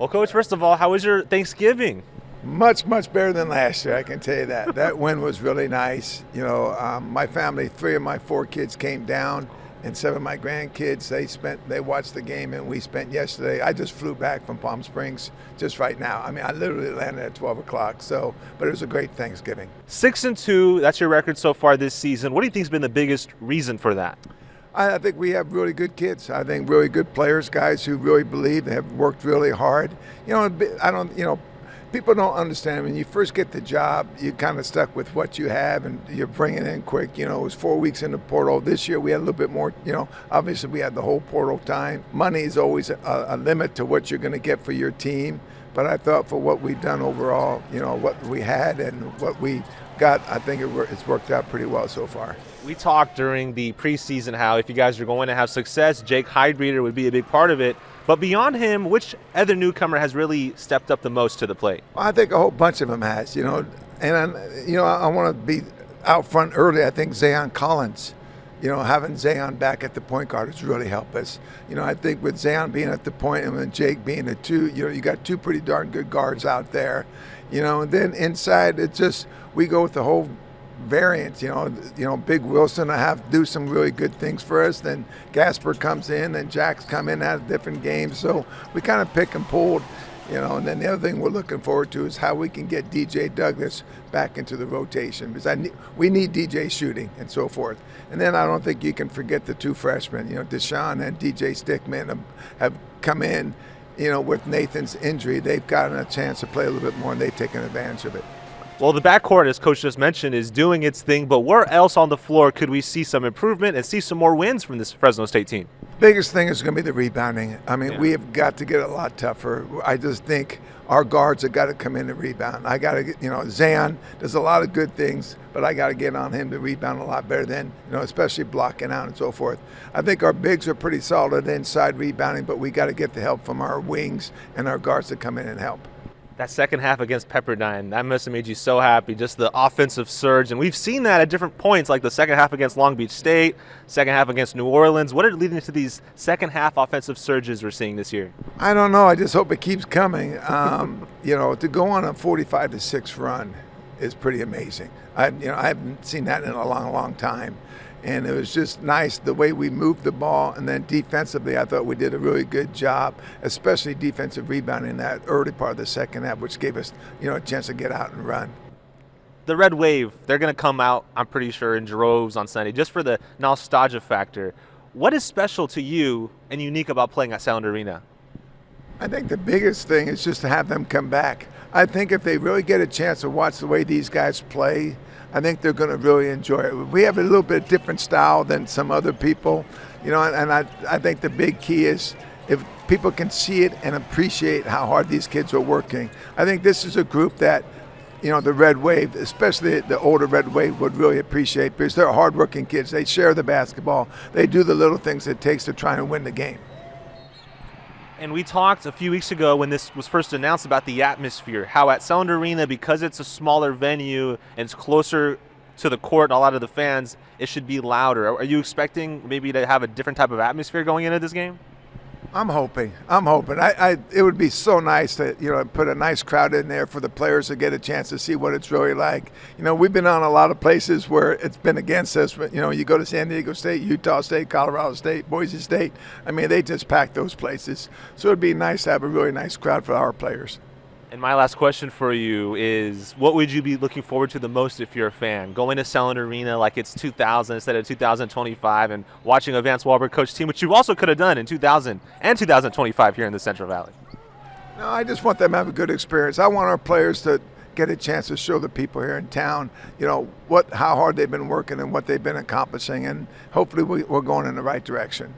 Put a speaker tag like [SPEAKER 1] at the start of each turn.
[SPEAKER 1] Well, Coach, first of all, how was your Thanksgiving?
[SPEAKER 2] Much, much better than last year, I can tell you that. That win was really nice. My family, 3 of my 4 kids came down, and 7 of my grandkids, they watched the game, and we spent yesterday. I just flew back from Palm Springs just right now. I mean, I literally landed at 12 o'clock, but it was a great Thanksgiving.
[SPEAKER 1] 6-2, that's your record so far this season. What do you think has been the biggest reason for that?
[SPEAKER 2] I think we have really good kids. I think really good players, guys who really believe, they have worked really hard. People don't understand. When you first get the job, you're kind of stuck with what you have, and you're bringing in quick. It was 4 weeks in the portal. This year we had a little bit more. Obviously we had the whole portal time. Money is always a limit to what you're going to get for your team. But I thought for what we've done overall, what we had and what we got, I think it's worked out pretty well so far.
[SPEAKER 1] We talked during the preseason how if you guys are going to have success, Jake Heidreeder would be a big part of it. But beyond him, which other newcomer has really stepped up the most to the plate?
[SPEAKER 2] Well, I think a whole bunch of them has, and I want to be out front early. I think Zayon Collins, having Zayon back at the point guard has really helped us. I think with Zayon being at the point and with Jake being the 2, you got 2 pretty darn good guards out there, and then inside we go with the whole variants. Big Wilson do some really good things for us. Then Gasper comes in, and Jack's come in, has different games. So we kind of pick and pulled, And then the other thing we're looking forward to is how we can get DJ Douglas back into the rotation, because we need DJ shooting and so forth. And then I don't think you can forget the 2 freshmen. Deshaun and DJ Stickman have come in. With Nathan's injury, they've gotten a chance to play a little bit more, and they've taken advantage of it.
[SPEAKER 1] Well, the backcourt, as Coach just mentioned, is doing its thing, but where else on the floor could we see some improvement and see some more wins from this Fresno State team?
[SPEAKER 2] Biggest thing is going to be the rebounding. I mean, we have got to get a lot tougher. I just think our guards have got to come in and rebound. I got to get, Zayon does a lot of good things, but I got to get on him to rebound a lot better than, especially blocking out and so forth. I think our bigs are pretty solid inside rebounding, but we got to get the help from our wings and our guards to come in and help.
[SPEAKER 1] That second half against Pepperdine, that must have made you so happy, just the offensive surge. And we've seen that at different points, like the second half against Long Beach State, second half against New Orleans. What are leading to these second half offensive surges we're seeing this year?
[SPEAKER 2] I don't know. I just hope it keeps coming. To go on a 45-6 run is pretty amazing. I haven't seen that in a long, long time. And it was just nice the way we moved the ball. And then defensively, I thought we did a really good job, especially defensive rebounding in that early part of the second half, which gave us, a chance to get out and run.
[SPEAKER 1] The Red Wave, they're going to come out, I'm pretty sure, in droves on Sunday, just for the nostalgia factor. What is special to you and unique about playing at Selland Arena?
[SPEAKER 2] I think the biggest thing is just to have them come back. I think if they really get a chance to watch the way these guys play, I think they're going to really enjoy it. We have a little bit different style than some other people, and I think the big key is if people can see it and appreciate how hard these kids are working. I think this is a group that, the Red Wave, especially the older Red Wave, would really appreciate, because they're hardworking kids. They share the basketball. They do the little things it takes to try and win the game.
[SPEAKER 1] And we talked a few weeks ago when this was first announced about the atmosphere, how at Selland Arena, because it's a smaller venue and it's closer to the court and a lot of the fans, it should be louder. Are you expecting maybe to have a different type of atmosphere going into this game?
[SPEAKER 2] I'm hoping. It would be so nice to, put a nice crowd in there for the players to get a chance to see what it's really like. We've been on a lot of places where it's been against us, but, you go to San Diego State, Utah State, Colorado State, Boise State. I mean, they just pack those places. So it'd be nice to have a really nice crowd for our players.
[SPEAKER 1] And my last question for you is, what would you be looking forward to the most if you're a fan? Going to Selland Arena like it's 2000 instead of 2025 and watching a Vance Walberg coach team, which you also could have done in 2000 and 2025 here in the Central Valley.
[SPEAKER 2] No, I just want them to have a good experience. I want our players to get a chance to show the people here in town, how hard they've been working and what they've been accomplishing, and hopefully we're going in the right direction.